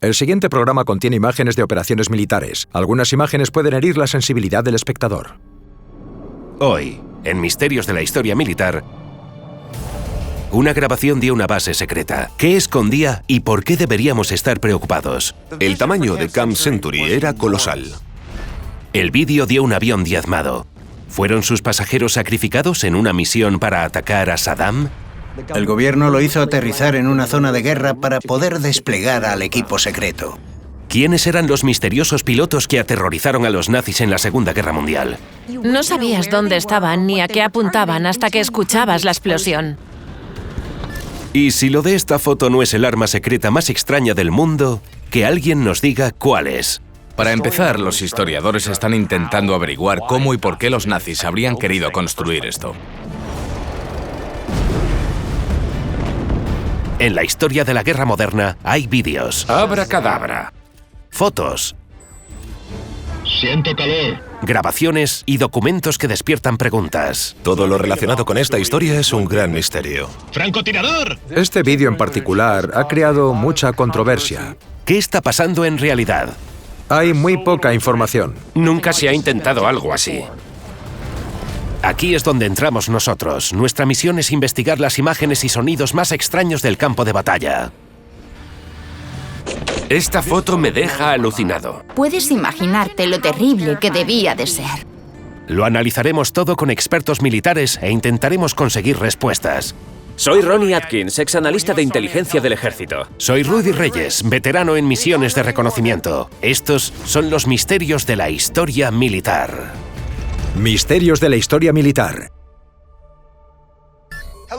El siguiente programa contiene imágenes de operaciones militares. Algunas imágenes pueden herir la sensibilidad del espectador. Hoy, en Misterios de la Historia Militar, una grabación de una base secreta. ¿Qué escondía y por qué deberíamos estar preocupados? El tamaño de Camp Century era colosal. El vídeo de un avión diezmado. ¿Fueron sus pasajeros sacrificados en una misión para atacar a Saddam? El gobierno lo hizo aterrizar en una zona de guerra para poder desplegar al equipo secreto. ¿Quiénes eran los misteriosos pilotos que aterrorizaron a los nazis en la Segunda Guerra Mundial? No sabías dónde estaban ni a qué apuntaban hasta que escuchabas la explosión. Y si lo de esta foto no es el arma secreta más extraña del mundo, que alguien nos diga cuál es. Para empezar, los historiadores están intentando averiguar cómo y por qué los nazis habrían querido construir esto. En la historia de la guerra moderna hay vídeos, Abracadabra. fotos, Siento calor. grabaciones y documentos que despiertan preguntas. Todo lo relacionado con esta historia es un gran misterio. ¡Francotirador! Este vídeo en particular ha creado mucha controversia. ¿Qué está pasando en realidad? Hay muy poca información. Nunca se ha intentado algo así. Aquí es donde entramos nosotros. Nuestra misión es investigar las imágenes y sonidos más extraños del campo de batalla. Esta foto me deja alucinado. Puedes imaginarte lo terrible que debía de ser. Lo analizaremos todo con expertos militares e intentaremos conseguir respuestas. Soy Ronnie Atkins, ex analista de inteligencia del ejército. Soy Rudy Reyes, veterano en misiones de reconocimiento. Estos son los misterios de la historia militar. Misterios de la historia militar.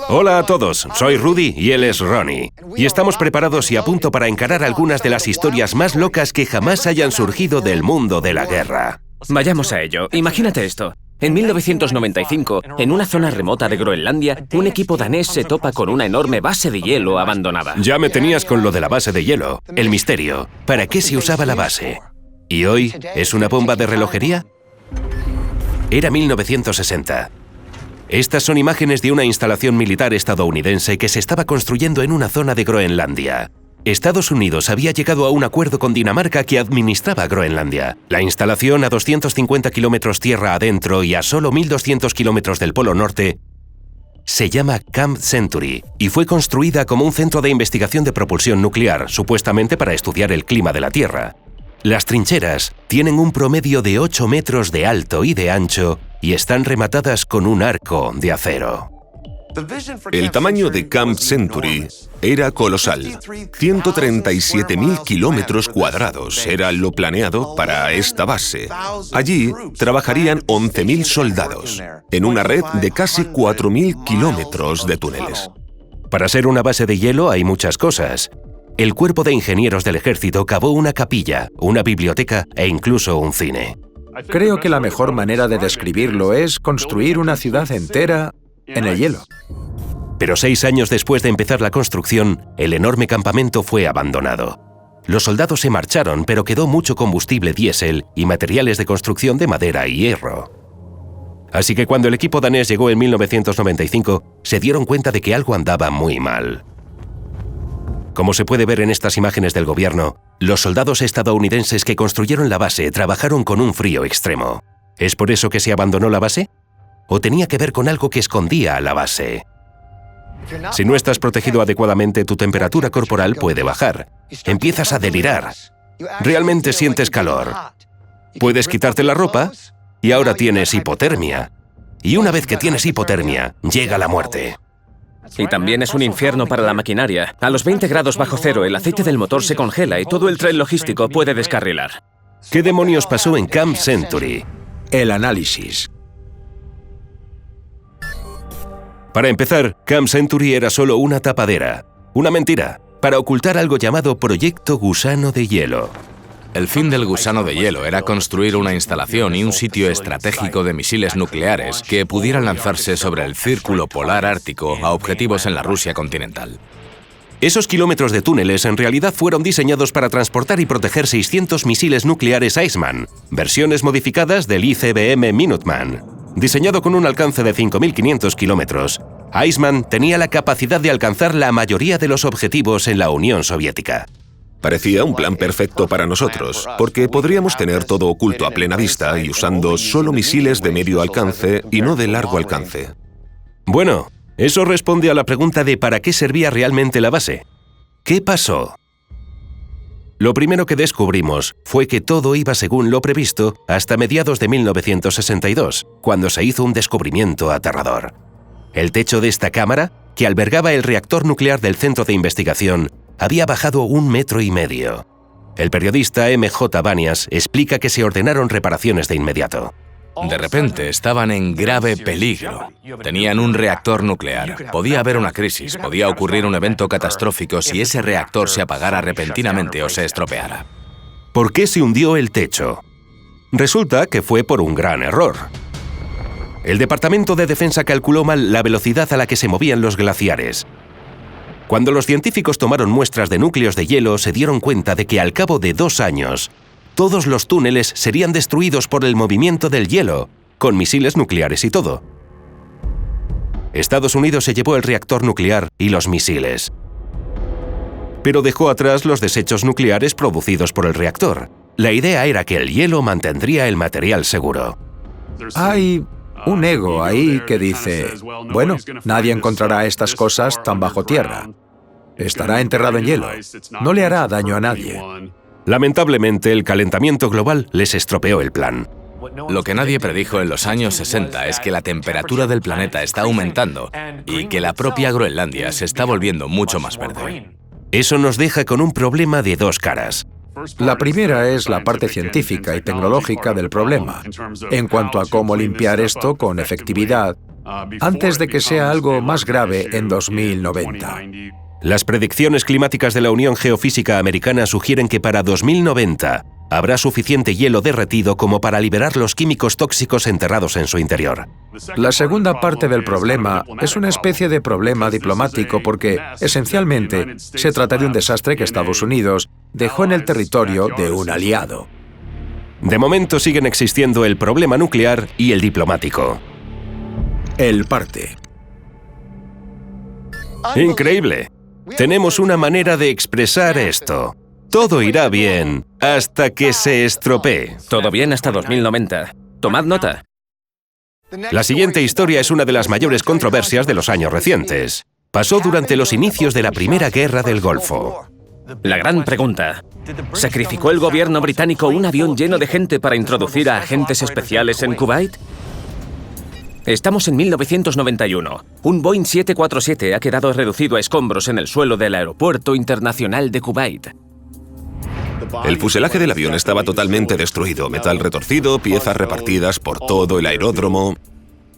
Hola a todos, soy Rudy y él es Ronnie. Y estamos preparados y a punto para encarar algunas de las historias más locas que jamás hayan surgido del mundo de la guerra. Vayamos a ello. Imagínate esto. En 1995, en una zona remota de Groenlandia, un equipo danés se topa con una enorme base de hielo abandonada. Ya me tenías con lo de la base de hielo. El misterio. ¿Para qué se usaba la base? ¿Y hoy es una bomba de relojería? Era 1960. Estas son imágenes de una instalación militar estadounidense que se estaba construyendo en una zona de Groenlandia. Estados Unidos había llegado a un acuerdo con Dinamarca que administraba Groenlandia. La instalación, a 250 kilómetros tierra adentro y a solo 1.200 kilómetros del Polo Norte, se llama Camp Century y fue construida como un centro de investigación de propulsión nuclear, supuestamente para estudiar el clima de la Tierra. Las trincheras tienen un promedio de 8 metros de alto y de ancho y están rematadas con un arco de acero. El tamaño de Camp Century era colosal. 137.000 kilómetros cuadrados era lo planeado para esta base. Allí trabajarían 11.000 soldados, en una red de casi 4.000 kilómetros de túneles. Para ser una base de hielo hay muchas cosas. El cuerpo de ingenieros del ejército cavó una capilla, una biblioteca e incluso un cine. Creo que la mejor manera de describirlo es construir una ciudad entera en el hielo. Pero 6 años después de empezar la construcción, el enorme campamento fue abandonado. Los soldados se marcharon, pero quedó mucho combustible diésel y materiales de construcción de madera y hierro. Así que cuando el equipo danés llegó en 1995, se dieron cuenta de que algo andaba muy mal. Como se puede ver en estas imágenes del gobierno, los soldados estadounidenses que construyeron la base trabajaron con un frío extremo. ¿Es por eso que se abandonó la base? ¿O tenía que ver con algo que escondía a la base? Si no estás protegido adecuadamente, tu temperatura corporal puede bajar. Empiezas a delirar. Realmente sientes calor. Puedes quitarte la ropa y ahora tienes hipotermia. Y una vez que tienes hipotermia, llega la muerte. Y también es un infierno para la maquinaria. A los 20 grados bajo cero, el aceite del motor se congela y todo el tren logístico puede descarrilar. ¿Qué demonios pasó en Camp Century? El análisis. Para empezar, Camp Century era solo una tapadera, una mentira, para ocultar algo llamado Proyecto Gusano de Hielo. El fin del gusano de hielo era construir una instalación y un sitio estratégico de misiles nucleares que pudieran lanzarse sobre el círculo polar ártico a objetivos en la Rusia continental. Esos kilómetros de túneles en realidad fueron diseñados para transportar y proteger 600 misiles nucleares Iceman, versiones modificadas del ICBM Minuteman. Diseñado con un alcance de 5.500 kilómetros, Iceman tenía la capacidad de alcanzar la mayoría de los objetivos en la Unión Soviética. Parecía un plan perfecto para nosotros, porque podríamos tener todo oculto a plena vista y usando solo misiles de medio alcance y no de largo alcance. Bueno, eso responde a la pregunta de ¿para qué servía realmente la base? ¿Qué pasó? Lo primero que descubrimos fue que todo iba según lo previsto hasta mediados de 1962, cuando se hizo un descubrimiento aterrador. El techo de esta cámara, que albergaba el reactor nuclear del centro de investigación, había bajado 1,5 metros. El periodista M.J. Banias explica que se ordenaron reparaciones de inmediato. De repente estaban en grave peligro. Tenían un reactor nuclear. Podía haber una crisis, podía ocurrir un evento catastrófico si ese reactor se apagara repentinamente o se estropeara. ¿Por qué se hundió el techo? Resulta que fue por un gran error. El Departamento de Defensa calculó mal la velocidad a la que se movían los glaciares. Cuando los científicos tomaron muestras de núcleos de hielo, se dieron cuenta de que al cabo de 2 años, todos los túneles serían destruidos por el movimiento del hielo, con misiles nucleares y todo. Estados Unidos se llevó el reactor nuclear y los misiles, pero dejó atrás los desechos nucleares producidos por el reactor. La idea era que el hielo mantendría el material seguro. Hay un ego ahí que dice, bueno, nadie encontrará estas cosas tan bajo tierra. Estará enterrado en hielo. No le hará daño a nadie. Lamentablemente, el calentamiento global les estropeó el plan. Lo que nadie predijo en los años 60 es que la temperatura del planeta está aumentando y que la propia Groenlandia se está volviendo mucho más verde. Eso nos deja con un problema de 2 caras. La primera es la parte científica y tecnológica del problema, en cuanto a cómo limpiar esto con efectividad antes de que sea algo más grave en 2090. Las predicciones climáticas de la Unión Geofísica Americana sugieren que para 2090 habrá suficiente hielo derretido como para liberar los químicos tóxicos enterrados en su interior. La segunda parte del problema es una especie de problema diplomático porque, esencialmente, se trata de un desastre que Estados Unidos dejó en el territorio de un aliado. De momento siguen existiendo el problema nuclear y el diplomático. El parte. ¡Increíble! Tenemos una manera de expresar esto. Todo irá bien hasta que se estropee. Todo bien hasta 2090. Tomad nota. La siguiente historia es una de las mayores controversias de los años recientes. Pasó durante los inicios de la Primera Guerra del Golfo. La gran pregunta. ¿Sacrificó el gobierno británico un avión lleno de gente para introducir a agentes especiales en Kuwait? Estamos en 1991. Un Boeing 747 ha quedado reducido a escombros en el suelo del Aeropuerto Internacional de Kuwait. El fuselaje del avión estaba totalmente destruido, metal retorcido, piezas repartidas por todo el aeródromo.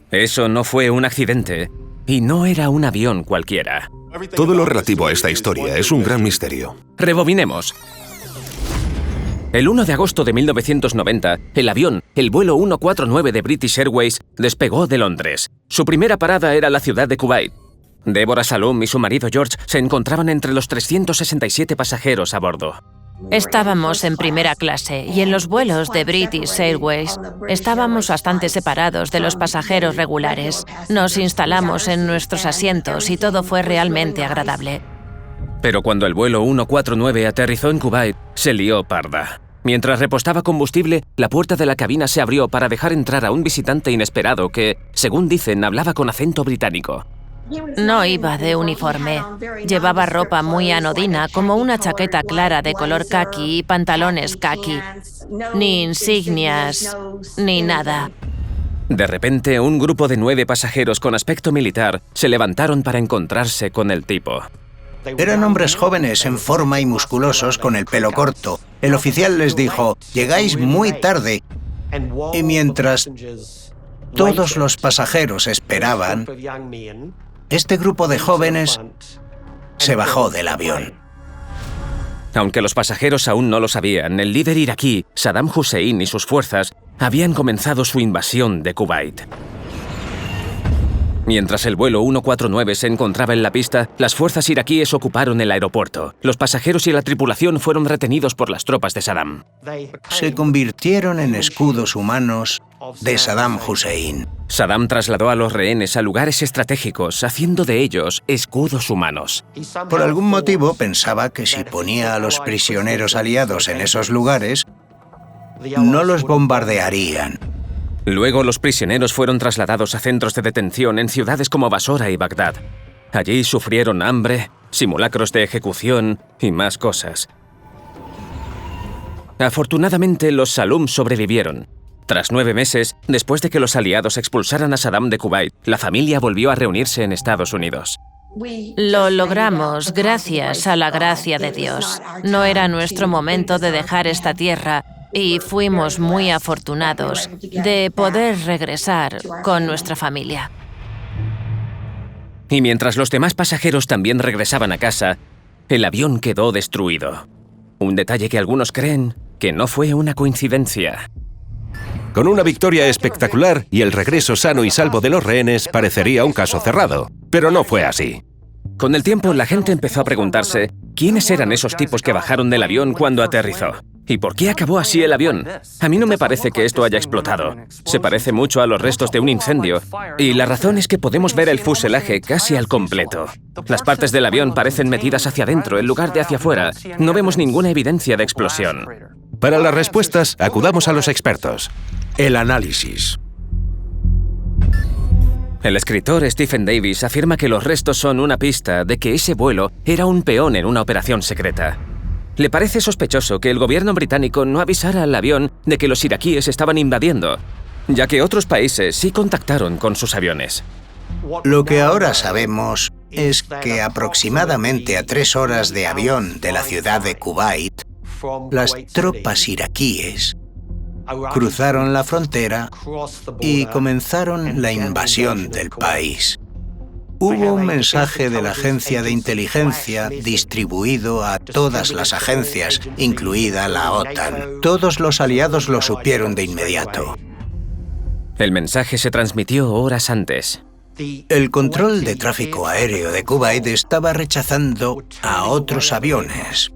Eso no fue un accidente, y no era un avión cualquiera. Todo lo relativo a esta historia es un gran misterio. Rebobinemos. El 1 de agosto de 1990, el avión, el vuelo 149 de British Airways, despegó de Londres. Su primera parada era la ciudad de Kuwait. Deborah Salum y su marido George se encontraban entre los 367 pasajeros a bordo. Estábamos en primera clase y en los vuelos de British Airways estábamos bastante separados de los pasajeros regulares. Nos instalamos en nuestros asientos y todo fue realmente agradable. Pero cuando el vuelo 149 aterrizó en Kuwait, se lió parda. Mientras repostaba combustible, la puerta de la cabina se abrió para dejar entrar a un visitante inesperado que, según dicen, hablaba con acento británico. No iba de uniforme. Llevaba ropa muy anodina, como una chaqueta clara de color caqui y pantalones caqui. Ni insignias, ni nada. De repente, un grupo de 9 pasajeros con aspecto militar se levantaron para encontrarse con el tipo. Eran hombres jóvenes, en forma y musculosos, con el pelo corto. El oficial les dijo, «Llegáis muy tarde». Y mientras todos los pasajeros esperaban, este grupo de jóvenes se bajó del avión. Aunque los pasajeros aún no lo sabían, el líder iraquí, Saddam Hussein y sus fuerzas, habían comenzado su invasión de Kuwait. Mientras el vuelo 149 se encontraba en la pista, las fuerzas iraquíes ocuparon el aeropuerto. Los pasajeros y la tripulación fueron retenidos por las tropas de Saddam. Se convirtieron en escudos humanos de Saddam Hussein. Saddam trasladó a los rehenes a lugares estratégicos, haciendo de ellos escudos humanos. Por algún motivo pensaba que si ponía a los prisioneros aliados en esos lugares, no los bombardearían. Luego los prisioneros fueron trasladados a centros de detención en ciudades como Basora y Bagdad. Allí sufrieron hambre, simulacros de ejecución y más cosas. Afortunadamente, los Salum sobrevivieron. Tras 9 meses, después de que los aliados expulsaran a Saddam de Kuwait, la familia volvió a reunirse en Estados Unidos. Lo logramos gracias a la gracia de Dios. No era nuestro momento de dejar esta tierra y fuimos muy afortunados de poder regresar con nuestra familia. Y mientras los demás pasajeros también regresaban a casa, el avión quedó destruido. Un detalle que algunos creen que no fue una coincidencia. Con una victoria espectacular y el regreso sano y salvo de los rehenes, parecería un caso cerrado. Pero no fue así. Con el tiempo, la gente empezó a preguntarse quiénes eran esos tipos que bajaron del avión cuando aterrizó. ¿Y por qué acabó así el avión? A mí no me parece que esto haya explotado. Se parece mucho a los restos de un incendio. Y la razón es que podemos ver el fuselaje casi al completo. Las partes del avión parecen metidas hacia adentro en lugar de hacia afuera. No vemos ninguna evidencia de explosión. Para las respuestas, acudamos a los expertos. El análisis. El escritor Stephen Davis afirma que los restos son una pista de que ese vuelo era un peón en una operación secreta. Le parece sospechoso que el gobierno británico no avisara al avión de que los iraquíes estaban invadiendo, ya que otros países sí contactaron con sus aviones. Lo que ahora sabemos es que aproximadamente a 3 horas de avión de la ciudad de Kuwait, las tropas iraquíes cruzaron la frontera y comenzaron la invasión del país. Hubo un mensaje de la agencia de inteligencia distribuido a todas las agencias, incluida la OTAN. Todos los aliados lo supieron de inmediato. El mensaje se transmitió horas antes. El control de tráfico aéreo de Kuwait estaba rechazando a otros aviones,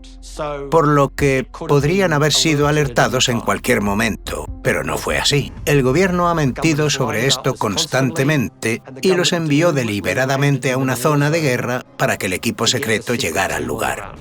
por lo que podrían haber sido alertados en cualquier momento, pero no fue así. El gobierno ha mentido sobre esto constantemente y los envió deliberadamente a una zona de guerra para que el equipo secreto llegara al lugar.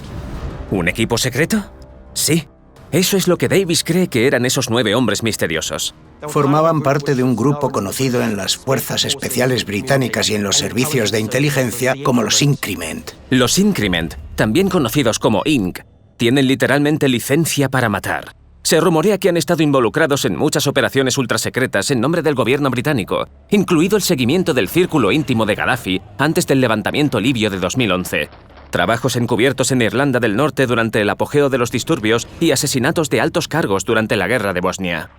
¿Un equipo secreto? Sí. Eso es lo que Davis cree que eran esos 9 hombres misteriosos. Formaban parte de un grupo conocido en las fuerzas especiales británicas y en los servicios de inteligencia como los Increment. Los Increment, también conocidos como Inc., tienen literalmente licencia para matar. Se rumorea que han estado involucrados en muchas operaciones ultrasecretas en nombre del gobierno británico, incluido el seguimiento del círculo íntimo de Gaddafi antes del levantamiento libio de 2011. Trabajos encubiertos en Irlanda del Norte durante el apogeo de los disturbios y asesinatos de altos cargos durante la guerra de Bosnia.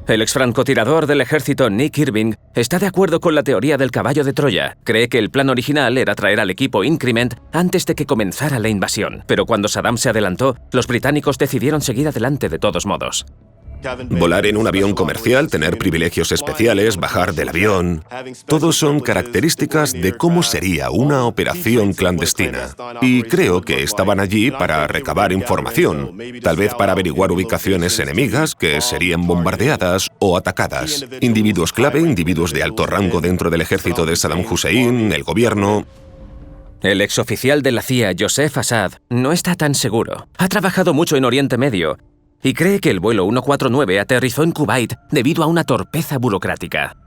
El exfrancotirador del ejército Nick Irving está de acuerdo con la teoría del caballo de Troya. Cree que el plan original era traer al equipo Increment antes de que comenzara la invasión. Pero cuando Saddam se adelantó, los británicos decidieron seguir adelante de todos modos. Volar en un avión comercial, tener privilegios especiales, bajar del avión... Todos son características de cómo sería una operación clandestina. Y creo que estaban allí para recabar información, tal vez para averiguar ubicaciones enemigas que serían bombardeadas o atacadas. Individuos clave, individuos de alto rango dentro del ejército de Saddam Hussein, el gobierno... El exoficial de la CIA, Joseph Assad, no está tan seguro. Ha trabajado mucho en Oriente Medio y cree que el vuelo 149 aterrizó en Kuwait debido a una torpeza burocrática.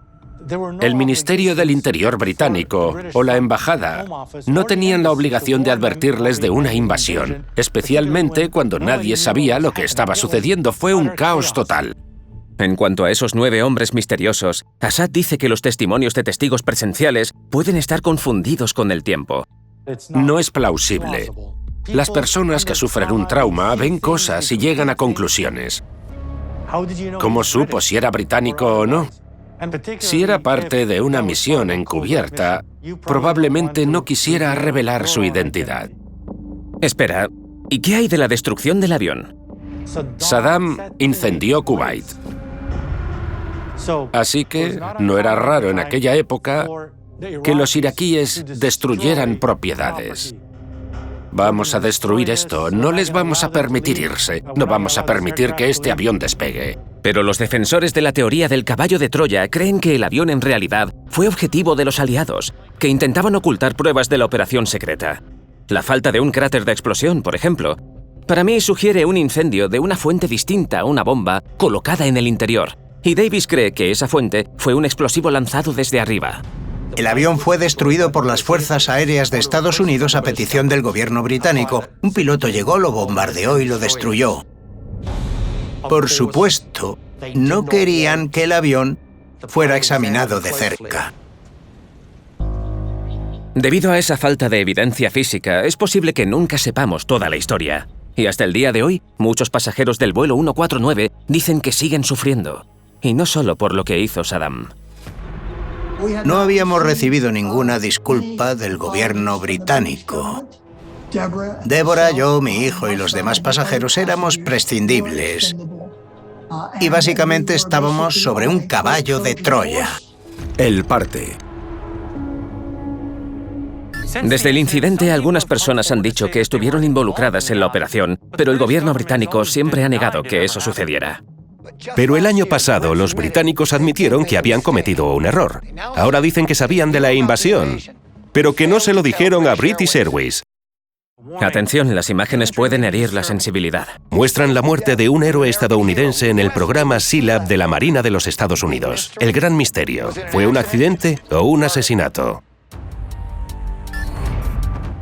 El Ministerio del Interior británico o la embajada no tenían la obligación de advertirles de una invasión, especialmente cuando nadie sabía lo que estaba sucediendo. Fue un caos total. En cuanto a esos 9 hombres misteriosos, Assad dice que los testimonios de testigos presenciales pueden estar confundidos con el tiempo. No es plausible. Las personas que sufren un trauma ven cosas y llegan a conclusiones. ¿Cómo supo si era británico o no? Si era parte de una misión encubierta, probablemente no quisiera revelar su identidad. Espera, ¿y qué hay de la destrucción del avión? Saddam incendió Kuwait. Así que no era raro en aquella época que los iraquíes destruyeran propiedades. Vamos a destruir esto, no les vamos a permitir irse, no vamos a permitir que este avión despegue. Pero los defensores de la teoría del caballo de Troya creen que el avión en realidad fue objetivo de los aliados, que intentaban ocultar pruebas de la operación secreta. La falta de un cráter de explosión, por ejemplo, para mí sugiere un incendio de una fuente distinta a una bomba colocada en el interior. Y Davis cree que esa fuente fue un explosivo lanzado desde arriba. El avión fue destruido por las Fuerzas Aéreas de Estados Unidos a petición del gobierno británico. Un piloto llegó, lo bombardeó y lo destruyó. Por supuesto, no querían que el avión fuera examinado de cerca. Debido a esa falta de evidencia física, es posible que nunca sepamos toda la historia. Y hasta el día de hoy, muchos pasajeros del vuelo 149 dicen que siguen sufriendo. Y no solo por lo que hizo Saddam. No habíamos recibido ninguna disculpa del gobierno británico. Deborah, yo, mi hijo y los demás pasajeros éramos prescindibles. Y básicamente estábamos sobre un caballo de Troya. El parte. Desde el incidente, algunas personas han dicho que estuvieron involucradas en la operación, pero el gobierno británico siempre ha negado que eso sucediera. Pero el año pasado, los británicos admitieron que habían cometido un error. Ahora dicen que sabían de la invasión, pero que no se lo dijeron a British Airways. Atención, las imágenes pueden herir la sensibilidad. Muestran la muerte de un héroe estadounidense en el programa SEALAB de la Marina de los Estados Unidos. El gran misterio, ¿fue un accidente o un asesinato?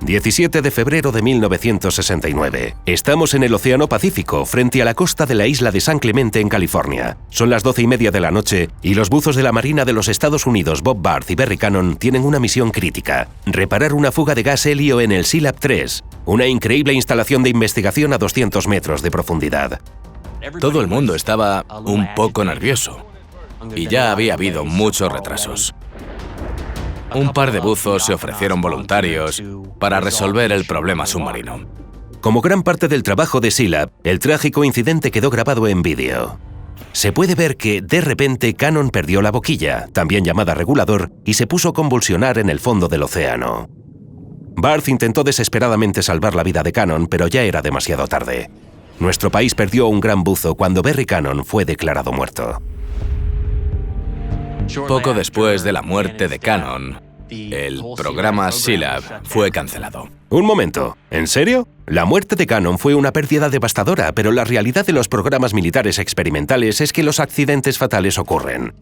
17 de febrero de 1969. Estamos en el Océano Pacífico, frente a la costa de la isla de San Clemente, en California. Son las 12:30 de la noche y los buzos de la Marina de los Estados Unidos, Bob Barth y Barry Cannon, tienen una misión crítica: reparar una fuga de gas helio en el SEALAB 3, una increíble instalación de investigación a 200 metros de profundidad. Todo el mundo estaba un poco nervioso y ya había habido muchos retrasos. Un par de buzos se ofrecieron voluntarios para resolver el problema submarino. Como gran parte del trabajo de SEALAB, el trágico incidente quedó grabado en vídeo. Se puede ver que, de repente, Cannon perdió la boquilla, también llamada regulador, y se puso a convulsionar en el fondo del océano. Barth intentó desesperadamente salvar la vida de Cannon, pero ya era demasiado tarde. Nuestro país perdió un gran buzo cuando Barry Cannon fue declarado muerto. Poco después de la muerte de Cannon, el programa SEALAB fue cancelado. Un momento, ¿en serio? La muerte de Cannon fue una pérdida devastadora, pero la realidad de los programas militares experimentales es que los accidentes fatales ocurren.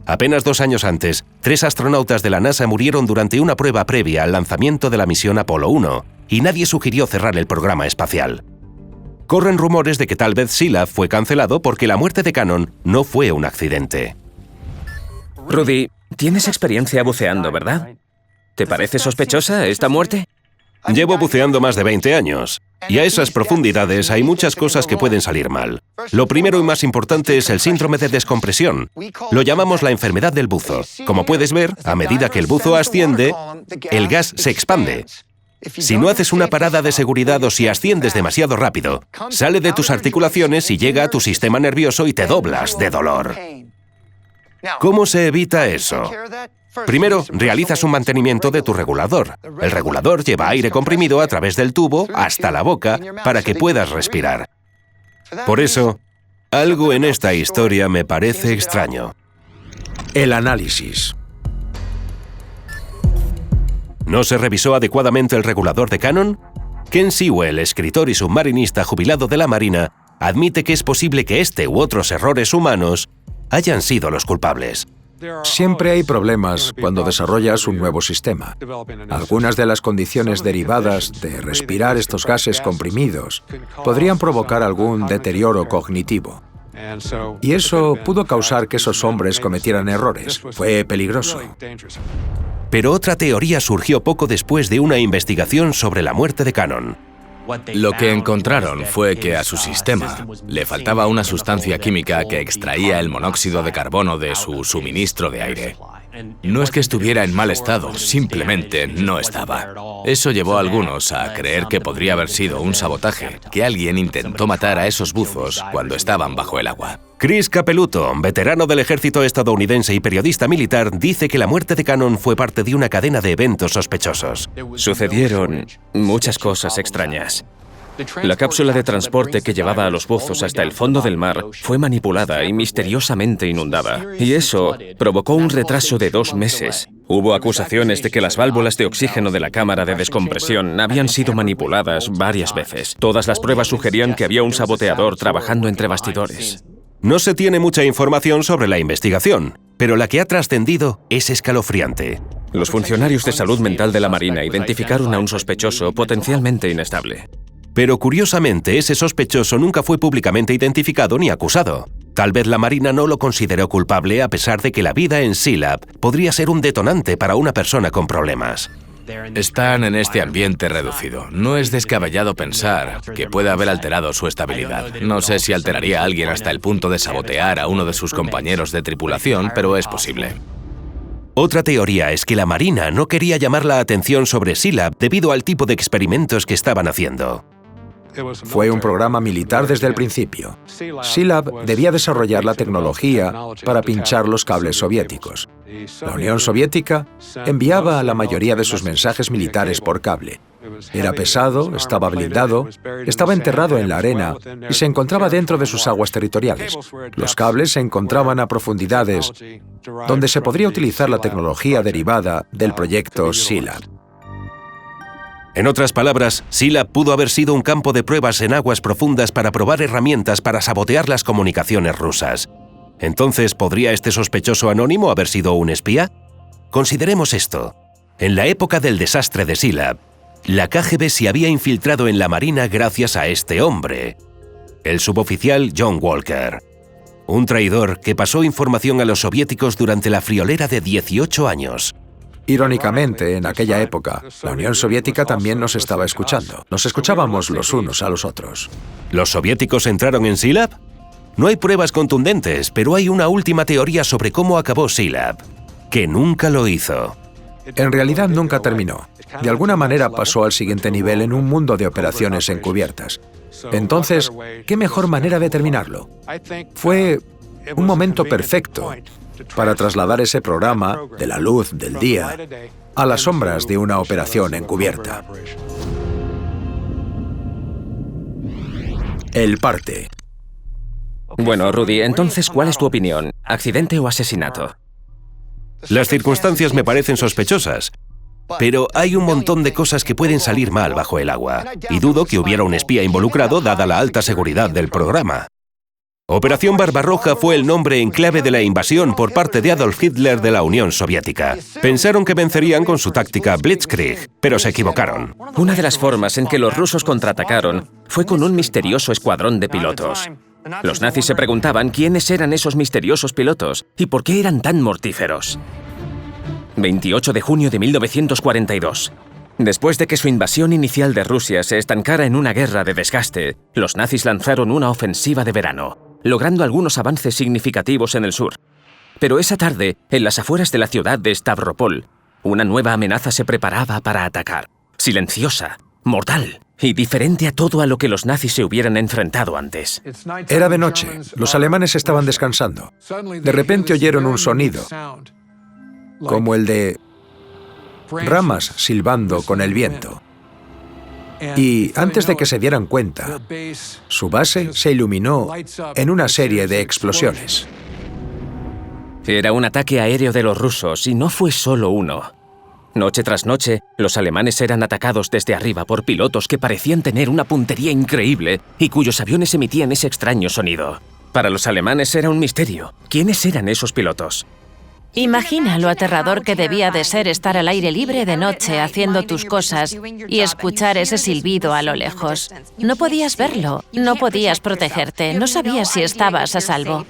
Apenas 2 años antes, 3 astronautas de la NASA murieron durante una prueba previa al lanzamiento de la misión Apolo 1, y nadie sugirió cerrar el programa espacial. Corren rumores de que tal vez SEALAB fue cancelado porque la muerte de Cannon no fue un accidente. Rudy, tienes experiencia buceando, ¿verdad? ¿Te parece sospechosa esta muerte? Llevo buceando más de 20 años, y a esas profundidades hay muchas cosas que pueden salir mal. Lo primero y más importante es el síndrome de descompresión. Lo llamamos la enfermedad del buzo. Como puedes ver, a medida que el buzo asciende, el gas se expande. Si no haces una parada de seguridad o si asciendes demasiado rápido, sale de tus articulaciones y llega a tu sistema nervioso y te doblas de dolor. ¿Cómo se evita eso? Primero, realizas un mantenimiento de tu regulador. El regulador lleva aire comprimido a través del tubo hasta la boca para que puedas respirar. Por eso, algo en esta historia me parece extraño. El análisis. ¿No se revisó adecuadamente el regulador de Cannon? Ken Sewell, escritor y submarinista jubilado de la Marina, admite que es posible que este u otros errores humanos hayan sido los culpables. Siempre hay problemas cuando desarrollas un nuevo sistema. Algunas de las condiciones derivadas de respirar estos gases comprimidos podrían provocar algún deterioro cognitivo. Y eso pudo causar que esos hombres cometieran errores. Fue peligroso. Pero otra teoría surgió poco después de una investigación sobre la muerte de Cannon. Lo que encontraron fue que a su sistema le faltaba una sustancia química que extraía el monóxido de carbono de su suministro de aire. No es que estuviera en mal estado, simplemente no estaba. Eso llevó a algunos a creer que podría haber sido un sabotaje, que alguien intentó matar a esos buzos cuando estaban bajo el agua. Chris Capeluto, veterano del ejército estadounidense y periodista militar, dice que la muerte de Cannon fue parte de una cadena de eventos sospechosos. Sucedieron muchas cosas extrañas. La cápsula de transporte que llevaba a los buzos hasta el fondo del mar fue manipulada y misteriosamente inundada. Y eso provocó un retraso de 2 meses. Hubo acusaciones de que las válvulas de oxígeno de la cámara de descompresión habían sido manipuladas varias veces. Todas las pruebas sugerían que había un saboteador trabajando entre bastidores. No se tiene mucha información sobre la investigación, pero la que ha trascendido es escalofriante. Los funcionarios de salud mental de la Marina identificaron a un sospechoso potencialmente inestable. Pero curiosamente, ese sospechoso nunca fue públicamente identificado ni acusado. Tal vez la Marina no lo consideró culpable a pesar de que la vida en Sealab podría ser un detonante para una persona con problemas. Están en este ambiente reducido. No es descabellado pensar que puede haber alterado su estabilidad. No sé si alteraría a alguien hasta el punto de sabotear a uno de sus compañeros de tripulación, pero es posible. Otra teoría es que la Marina no quería llamar la atención sobre Sealab debido al tipo de experimentos que estaban haciendo. Fue un programa militar desde el principio. Sealab debía desarrollar la tecnología para pinchar los cables soviéticos. La Unión Soviética enviaba a la mayoría de sus mensajes militares por cable. Era pesado, estaba blindado, estaba enterrado en la arena y se encontraba dentro de sus aguas territoriales. Los cables se encontraban a profundidades donde se podría utilizar la tecnología derivada del proyecto Sealab. En otras palabras, Sealab pudo haber sido un campo de pruebas en aguas profundas para probar herramientas para sabotear las comunicaciones rusas. Entonces, ¿podría este sospechoso anónimo haber sido un espía? Consideremos esto. En la época del desastre de Sealab, la KGB se había infiltrado en la Marina gracias a este hombre, el suboficial John Walker. Un traidor que pasó información a los soviéticos durante la friolera de 18 años. Irónicamente, en aquella época, la Unión Soviética también nos estaba escuchando. Nos escuchábamos los unos a los otros. ¿Los soviéticos entraron en Sealab? No hay pruebas contundentes, pero hay una última teoría sobre cómo acabó Sealab, que nunca lo hizo. En realidad nunca terminó. De alguna manera pasó al siguiente nivel en un mundo de operaciones encubiertas. Entonces, ¿qué mejor manera de terminarlo? Fue un momento perfecto para trasladar ese programa de la luz del día a las sombras de una operación encubierta. El parte. Bueno, Rudy, entonces, ¿cuál es tu opinión? ¿Accidente o asesinato? Las circunstancias me parecen sospechosas, pero hay un montón de cosas que pueden salir mal bajo el agua, y dudo que hubiera un espía involucrado dada la alta seguridad del programa. Operación Barbarroja fue el nombre en clave de la invasión por parte de Adolf Hitler de la Unión Soviética. Pensaron que vencerían con su táctica Blitzkrieg, pero se equivocaron. Una de las formas en que los rusos contraatacaron fue con un misterioso escuadrón de pilotos. Los nazis se preguntaban quiénes eran esos misteriosos pilotos y por qué eran tan mortíferos. 28 de junio de 1942. Después de que su invasión inicial de Rusia se estancara en una guerra de desgaste, los nazis lanzaron una ofensiva de verano, logrando algunos avances significativos en el sur. Pero esa tarde, en las afueras de la ciudad de Stavropol, una nueva amenaza se preparaba para atacar. Silenciosa, mortal y diferente a todo a lo que los nazis se hubieran enfrentado antes. Era de noche. Los alemanes estaban descansando. De repente oyeron un sonido, como el de ramas silbando con el viento. Y antes de que se dieran cuenta, su base se iluminó en una serie de explosiones. Era un ataque aéreo de los rusos y no fue solo uno. Noche tras noche, los alemanes eran atacados desde arriba por pilotos que parecían tener una puntería increíble y cuyos aviones emitían ese extraño sonido. Para los alemanes era un misterio. ¿Quiénes eran esos pilotos? Imagina lo aterrador que debía de ser estar al aire libre de noche haciendo tus cosas y escuchar ese silbido a lo lejos. No podías verlo, no podías protegerte, no sabías si estabas a salvo.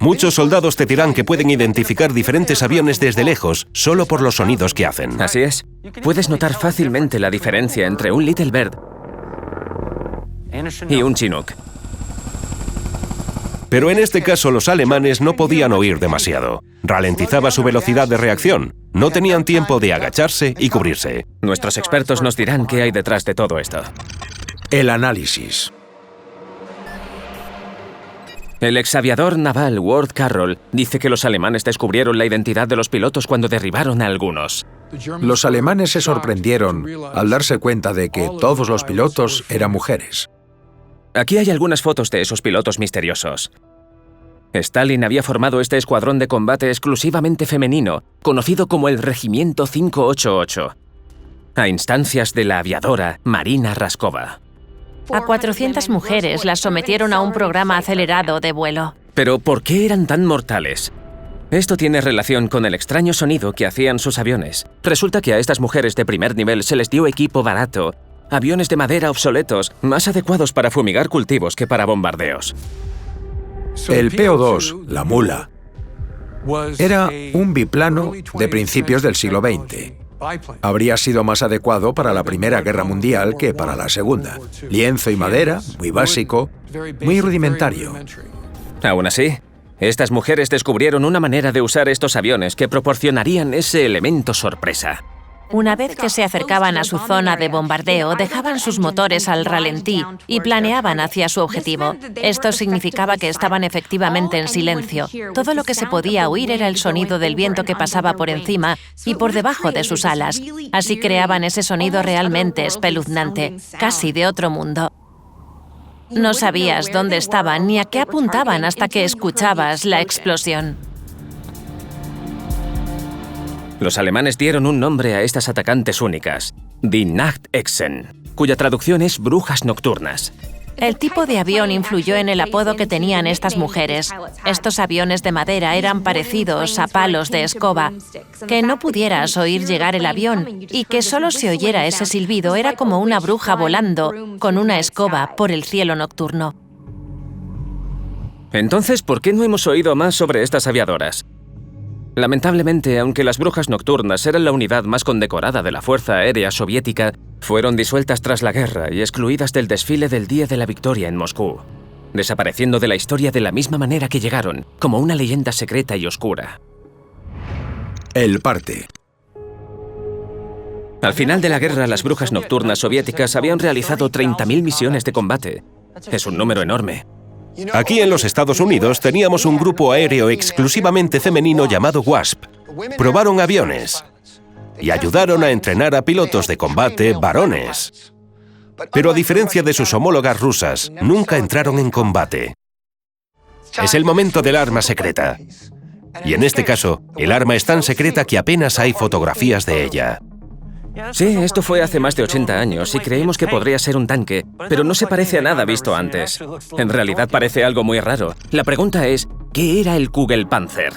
Muchos soldados te dirán que pueden identificar diferentes aviones desde lejos solo por los sonidos que hacen. Así es. Puedes notar fácilmente la diferencia entre un Little Bird y un Chinook. Pero en este caso los alemanes no podían oír demasiado. Ralentizaba su velocidad de reacción. No tenían tiempo de agacharse y cubrirse. Nuestros expertos nos dirán qué hay detrás de todo esto. El análisis. El exaviador naval Ward Carroll dice que los alemanes descubrieron la identidad de los pilotos cuando derribaron a algunos. Los alemanes se sorprendieron al darse cuenta de que todos los pilotos eran mujeres. Aquí hay algunas fotos de esos pilotos misteriosos. Stalin había formado este escuadrón de combate exclusivamente femenino, conocido como el Regimiento 588, a instancias de la aviadora Marina Raskova. A 400 mujeres las sometieron a un programa acelerado de vuelo. Pero ¿por qué eran tan mortales? Esto tiene relación con el extraño sonido que hacían sus aviones. Resulta que a estas mujeres de primer nivel se les dio equipo barato, aviones de madera obsoletos, más adecuados para fumigar cultivos que para bombardeos. El PO-2, la mula, era un biplano de principios del siglo XX. Habría sido más adecuado para la Primera Guerra Mundial que para la Segunda. Lienzo y madera, muy básico, muy rudimentario. Aún así, estas mujeres descubrieron una manera de usar estos aviones que proporcionarían ese elemento sorpresa. Una vez que se acercaban a su zona de bombardeo, dejaban sus motores al ralentí y planeaban hacia su objetivo. Esto significaba que estaban efectivamente en silencio. Todo lo que se podía oír era el sonido del viento que pasaba por encima y por debajo de sus alas. Así creaban ese sonido realmente espeluznante, casi de otro mundo. No sabías dónde estaban ni a qué apuntaban hasta que escuchabas la explosión. Los alemanes dieron un nombre a estas atacantes únicas, Die Nachtechsen, cuya traducción es brujas nocturnas. El tipo de avión influyó en el apodo que tenían estas mujeres. Estos aviones de madera eran parecidos a palos de escoba. Que no pudieras oír llegar el avión y que solo se oyera ese silbido era como una bruja volando con una escoba por el cielo nocturno. Entonces, ¿por qué no hemos oído más sobre estas aviadoras? Lamentablemente, aunque las brujas nocturnas eran la unidad más condecorada de la Fuerza Aérea Soviética, fueron disueltas tras la guerra y excluidas del desfile del Día de la Victoria en Moscú, desapareciendo de la historia de la misma manera que llegaron, como una leyenda secreta y oscura. El parte. Al final de la guerra, las brujas nocturnas soviéticas habían realizado 30.000 misiones de combate. Es un número enorme. Aquí en los Estados Unidos teníamos un grupo aéreo exclusivamente femenino llamado WASP. Probaron aviones y ayudaron a entrenar a pilotos de combate varones. Pero a diferencia de sus homólogas rusas, nunca entraron en combate. Es el momento del arma secreta. Y en este caso, el arma es tan secreta que apenas hay fotografías de ella. Sí, esto fue hace más de 80 años y creímos que podría ser un tanque, pero no se parece a nada visto antes. En realidad parece algo muy raro. La pregunta es, ¿qué era el Kugelpanzer?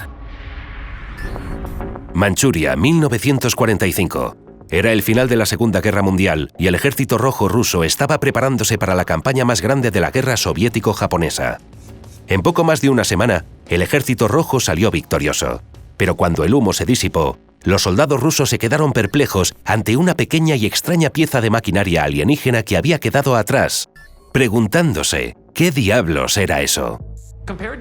Manchuria, 1945. Era el final de la Segunda Guerra Mundial y el Ejército Rojo ruso estaba preparándose para la campaña más grande de la guerra soviético-japonesa. En poco más de una semana, el Ejército Rojo salió victorioso. Pero cuando el humo se disipó, los soldados rusos se quedaron perplejos ante una pequeña y extraña pieza de maquinaria alienígena que había quedado atrás, preguntándose, ¿qué diablos era eso?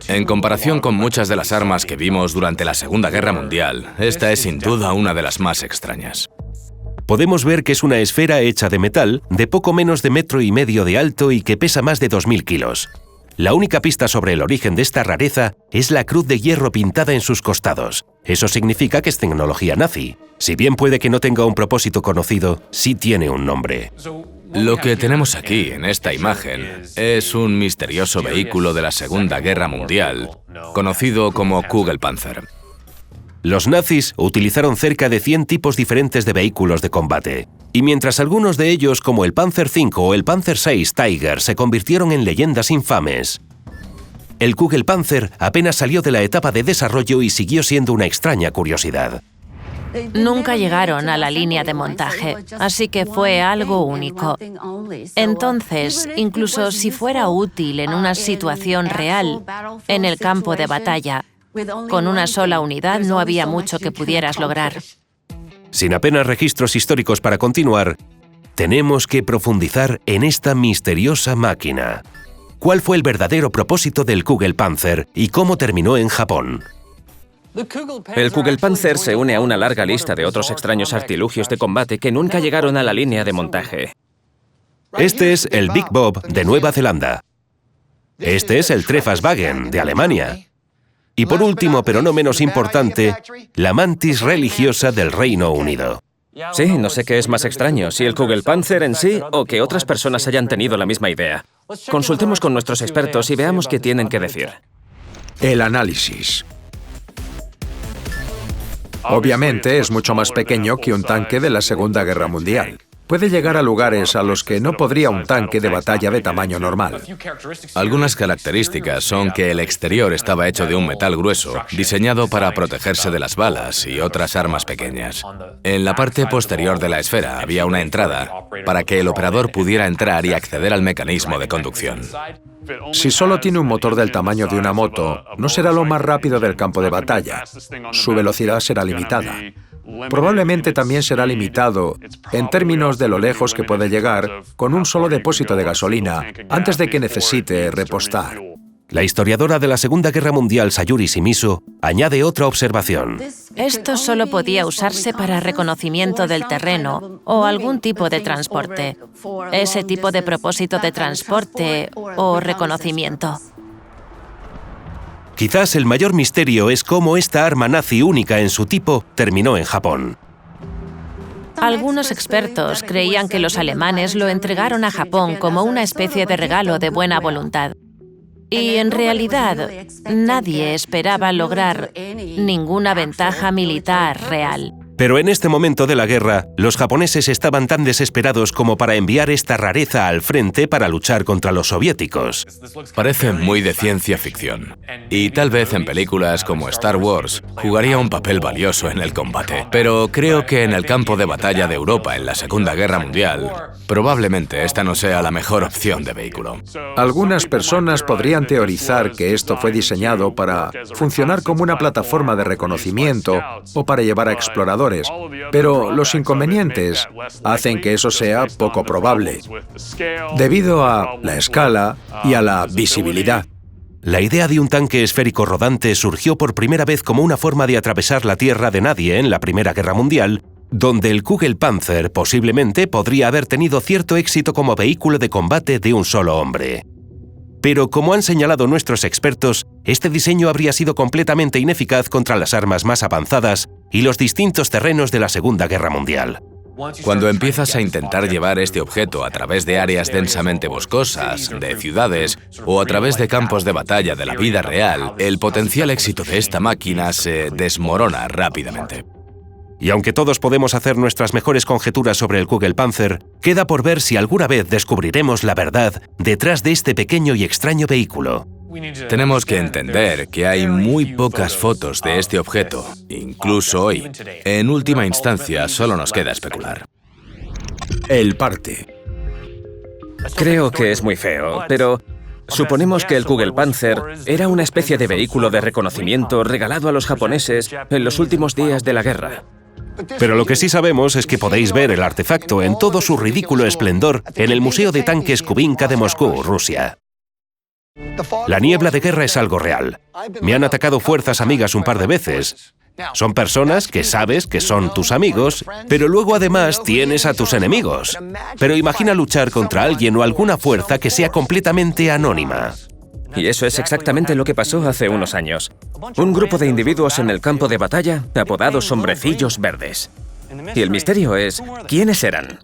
En comparación con muchas de las armas que vimos durante la Segunda Guerra Mundial, esta es sin duda una de las más extrañas. Podemos ver que es una esfera hecha de metal de poco menos de 1,5 metros de alto y que pesa más de 2.000 kilos. La única pista sobre el origen de esta rareza es la cruz de hierro pintada en sus costados. Eso significa que es tecnología nazi. Si bien puede que no tenga un propósito conocido, sí tiene un nombre. Lo que tenemos aquí, en esta imagen, es un misterioso vehículo de la Segunda Guerra Mundial, conocido como Kugelpanzer. Los nazis utilizaron cerca de 100 tipos diferentes de vehículos de combate. Y mientras algunos de ellos, como el Panzer V o el Panzer VI Tiger, se convirtieron en leyendas infames, el Kugelpanzer apenas salió de la etapa de desarrollo y siguió siendo una extraña curiosidad. Nunca llegaron a la línea de montaje, así que fue algo único. Entonces, incluso si fuera útil en una situación real, en el campo de batalla, con una sola unidad no había mucho que pudieras lograr. Sin apenas registros históricos para continuar, tenemos que profundizar en esta misteriosa máquina. ¿Cuál fue el verdadero propósito del Kugelpanzer y cómo terminó en Japón? El Kugelpanzer se une a una larga lista de otros extraños artilugios de combate que nunca llegaron a la línea de montaje. Este es el Big Bob de Nueva Zelanda. Este es el Trefaswagen, de Alemania. Y por último, pero no menos importante, la mantis religiosa del Reino Unido. Sí, no sé qué es más extraño, si el Kugelpanzer en sí o que otras personas hayan tenido la misma idea. Consultemos con nuestros expertos y veamos qué tienen que decir. El análisis. Obviamente es mucho más pequeño que un tanque de la Segunda Guerra Mundial. Puede llegar a lugares a los que no podría un tanque de batalla de tamaño normal. Algunas características son que el exterior estaba hecho de un metal grueso, diseñado para protegerse de las balas y otras armas pequeñas. En la parte posterior de la esfera había una entrada para que el operador pudiera entrar y acceder al mecanismo de conducción. Si solo tiene un motor del tamaño de una moto, no será lo más rápido del campo de batalla. Su velocidad será limitada. Probablemente también será limitado en términos de lo lejos que puede llegar con un solo depósito de gasolina antes de que necesite repostar. La historiadora de la Segunda Guerra Mundial, Sayuri Shimizu, añade otra observación. Esto solo podía usarse para reconocimiento del terreno o algún tipo de transporte. Ese tipo de propósito de transporte o reconocimiento. Quizás el mayor misterio es cómo esta arma nazi única en su tipo terminó en Japón. Algunos expertos creían que los alemanes lo entregaron a Japón como una especie de regalo de buena voluntad. Y en realidad, nadie esperaba lograr ninguna ventaja militar real. Pero en este momento de la guerra, los japoneses estaban tan desesperados como para enviar esta rareza al frente para luchar contra los soviéticos. Parece muy de ciencia ficción. Y tal vez en películas como Star Wars jugaría un papel valioso en el combate. Pero creo que en el campo de batalla de Europa en la Segunda Guerra Mundial, probablemente esta no sea la mejor opción de vehículo. Algunas personas podrían teorizar que esto fue diseñado para funcionar como una plataforma de reconocimiento o para llevar a exploradores. Pero los inconvenientes hacen que eso sea poco probable, debido a la escala y a la visibilidad. La idea de un tanque esférico rodante surgió por primera vez como una forma de atravesar la tierra de nadie en la Primera Guerra Mundial, donde el Kugelpanzer posiblemente podría haber tenido cierto éxito como vehículo de combate de un solo hombre. Pero como han señalado nuestros expertos, este diseño habría sido completamente ineficaz contra las armas más avanzadas y los distintos terrenos de la Segunda Guerra Mundial. Cuando empiezas a intentar llevar este objeto a través de áreas densamente boscosas, de ciudades o a través de campos de batalla de la vida real, el potencial éxito de esta máquina se desmorona rápidamente. Y aunque todos podemos hacer nuestras mejores conjeturas sobre el Kugelpanzer, queda por ver si alguna vez descubriremos la verdad detrás de este pequeño y extraño vehículo. Tenemos que entender que hay muy pocas fotos de este objeto, incluso hoy. En última instancia, solo nos queda especular. El parte. Creo que es muy feo, pero suponemos que el Kugelpanzer era una especie de vehículo de reconocimiento regalado a los japoneses en los últimos días de la guerra. Pero lo que sí sabemos es que podéis ver el artefacto en todo su ridículo esplendor en el Museo de Tanques Kubinka de Moscú, Rusia. La niebla de guerra es algo real. Me han atacado fuerzas amigas un par de veces. Son personas que sabes que son tus amigos, pero luego además tienes a tus enemigos. Pero imagina luchar contra alguien o alguna fuerza que sea completamente anónima. Y eso es exactamente lo que pasó hace unos años. Un grupo de individuos en el campo de batalla, apodados hombrecillos verdes. Y el misterio es, ¿quiénes eran?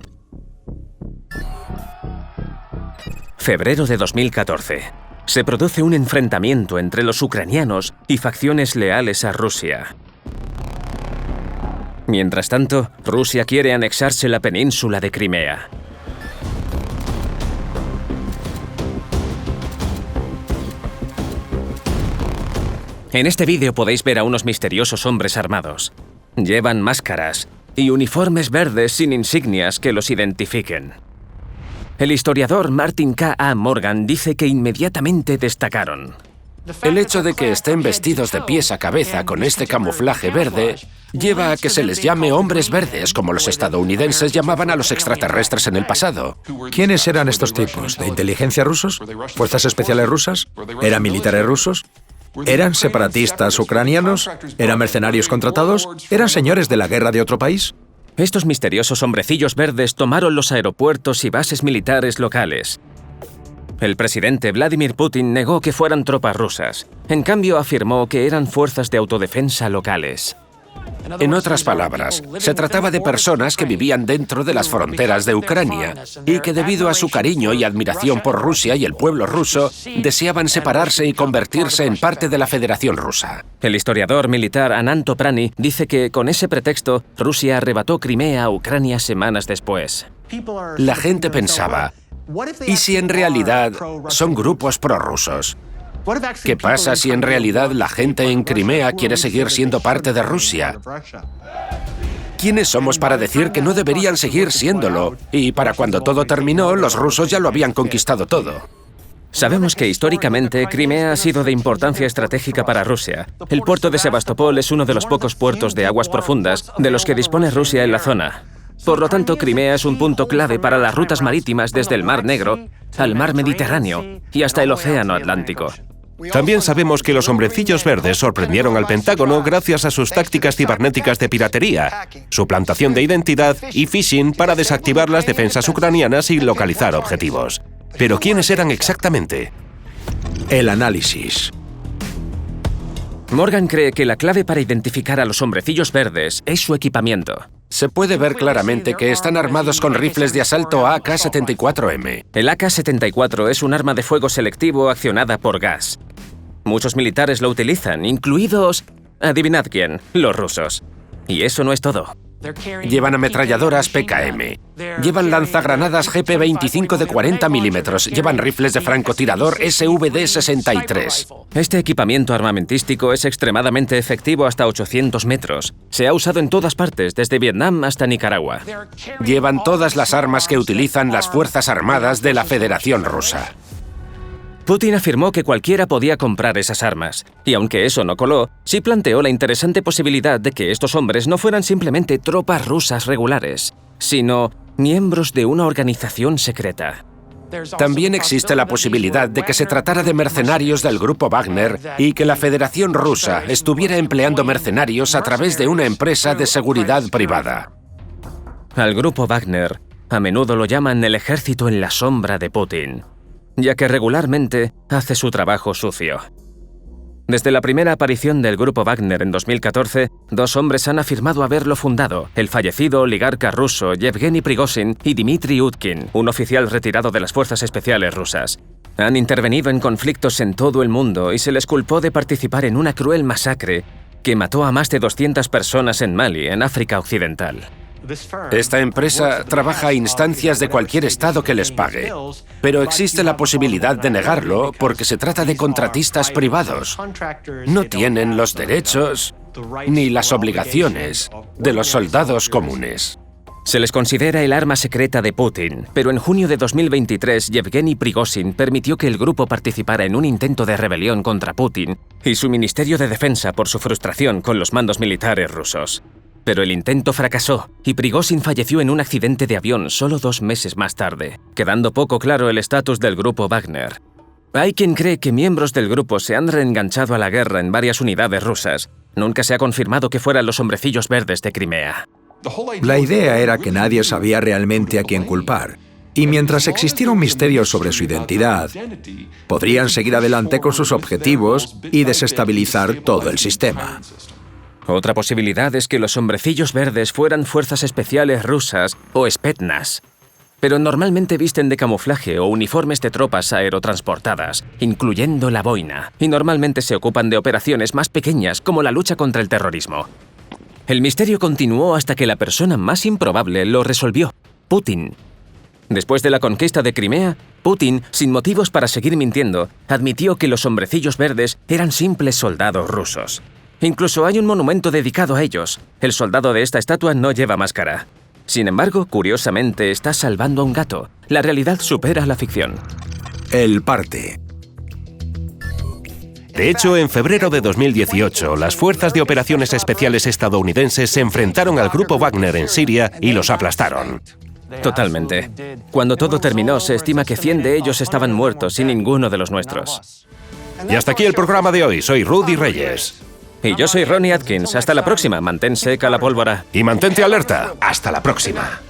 Febrero de 2014. Se produce un enfrentamiento entre los ucranianos y facciones leales a Rusia. Mientras tanto, Rusia quiere anexarse la península de Crimea. En este vídeo podéis ver a unos misteriosos hombres armados. Llevan máscaras y uniformes verdes sin insignias que los identifiquen. El historiador Martin K. A. Morgan dice que inmediatamente destacaron. El hecho de que estén vestidos de pies a cabeza con este camuflaje verde lleva a que se les llame hombres verdes, como los estadounidenses llamaban a los extraterrestres en el pasado. ¿Quiénes eran estos tipos? ¿De inteligencia rusos? ¿Fuerzas especiales rusas? ¿Eran militares rusos? ¿Eran separatistas ucranianos? ¿Eran mercenarios contratados? ¿Eran señores de la guerra de otro país? Estos misteriosos hombrecillos verdes tomaron los aeropuertos y bases militares locales. El presidente Vladimir Putin negó que fueran tropas rusas. En cambio, afirmó que eran fuerzas de autodefensa locales. En otras palabras, se trataba de personas que vivían dentro de las fronteras de Ucrania y que debido a su cariño y admiración por Rusia y el pueblo ruso, deseaban separarse y convertirse en parte de la Federación Rusa. El historiador militar Anand Toprani dice que con ese pretexto, Rusia arrebató Crimea a Ucrania semanas después. La gente pensaba, ¿y si en realidad son grupos prorrusos? ¿Qué pasa si en realidad la gente en Crimea quiere seguir siendo parte de Rusia? ¿Quiénes somos para decir que no deberían seguir siéndolo? Y para cuando todo terminó, los rusos ya lo habían conquistado todo. Sabemos que históricamente Crimea ha sido de importancia estratégica para Rusia. El puerto de Sebastopol es uno de los pocos puertos de aguas profundas de los que dispone Rusia en la zona. Por lo tanto, Crimea es un punto clave para las rutas marítimas desde el Mar Negro al Mar Mediterráneo y hasta el Océano Atlántico. También sabemos que los hombrecillos verdes sorprendieron al Pentágono gracias a sus tácticas cibernéticas de piratería, suplantación de identidad y phishing para desactivar las defensas ucranianas y localizar objetivos. ¿Pero quiénes eran exactamente? El análisis. Morgan cree que la clave para identificar a los hombrecillos verdes es su equipamiento. Se puede ver claramente que están armados con rifles de asalto AK-74M. El AK-74 es un arma de fuego selectivo accionada por gas. Muchos militares lo utilizan, incluidos... adivinad quién, los rusos. Y eso no es todo. Llevan ametralladoras PKM. Llevan lanzagranadas GP-25 de 40 milímetros. Llevan rifles de francotirador SVD-63. Este equipamiento armamentístico es extremadamente efectivo hasta 800 metros. Se ha usado en todas partes, desde Vietnam hasta Nicaragua. Llevan todas las armas que utilizan las Fuerzas Armadas de la Federación Rusa. Putin afirmó que cualquiera podía comprar esas armas, y aunque eso no coló, sí planteó la interesante posibilidad de que estos hombres no fueran simplemente tropas rusas regulares, sino miembros de una organización secreta. También existe la posibilidad de que se tratara de mercenarios del grupo Wagner y que la Federación Rusa estuviera empleando mercenarios a través de una empresa de seguridad privada. Al grupo Wagner, a menudo lo llaman el ejército en la sombra de Putin, ya que regularmente hace su trabajo sucio. Desde la primera aparición del grupo Wagner en 2014, dos hombres han afirmado haberlo fundado, el fallecido oligarca ruso Yevgeny Prigozhin y Dmitry Utkin, un oficial retirado de las fuerzas especiales rusas. Han intervenido en conflictos en todo el mundo y se les culpó de participar en una cruel masacre que mató a más de 200 personas en Mali, en África Occidental. Esta empresa trabaja a instancias de cualquier estado que les pague, pero existe la posibilidad de negarlo porque se trata de contratistas privados. No tienen los derechos ni las obligaciones de los soldados comunes. Se les considera el arma secreta de Putin, pero en junio de 2023 Yevgeny Prigozhin permitió que el grupo participara en un intento de rebelión contra Putin y su Ministerio de Defensa por su frustración con los mandos militares rusos. Pero el intento fracasó y Prigozhin falleció en un accidente de avión solo 2 meses más tarde, quedando poco claro el estatus del grupo Wagner. Hay quien cree que miembros del grupo se han reenganchado a la guerra en varias unidades rusas. Nunca se ha confirmado que fueran los hombrecillos verdes de Crimea. La idea era que nadie sabía realmente a quién culpar. Y mientras existiera un misterio sobre su identidad, podrían seguir adelante con sus objetivos y desestabilizar todo el sistema. Otra posibilidad es que los hombrecillos verdes fueran fuerzas especiales rusas o Spetsnaz, pero normalmente visten de camuflaje o uniformes de tropas aerotransportadas, incluyendo la boina, y normalmente se ocupan de operaciones más pequeñas como la lucha contra el terrorismo. El misterio continuó hasta que la persona más improbable lo resolvió: Putin. Después de la conquista de Crimea, Putin, sin motivos para seguir mintiendo, admitió que los hombrecillos verdes eran simples soldados rusos. Incluso hay un monumento dedicado a ellos. El soldado de esta estatua no lleva máscara. Sin embargo, curiosamente, está salvando a un gato. La realidad supera la ficción. El parte. De hecho, en febrero de 2018, las Fuerzas de Operaciones Especiales estadounidenses se enfrentaron al grupo Wagner en Siria y los aplastaron. Totalmente. Cuando todo terminó, se estima que 100 de ellos estaban muertos y ninguno de los nuestros. Y hasta aquí el programa de hoy. Soy Rudy Reyes. Y yo soy Ronnie Atkins. Hasta la próxima. Mantén seca la pólvora. Y mantente alerta. Hasta la próxima.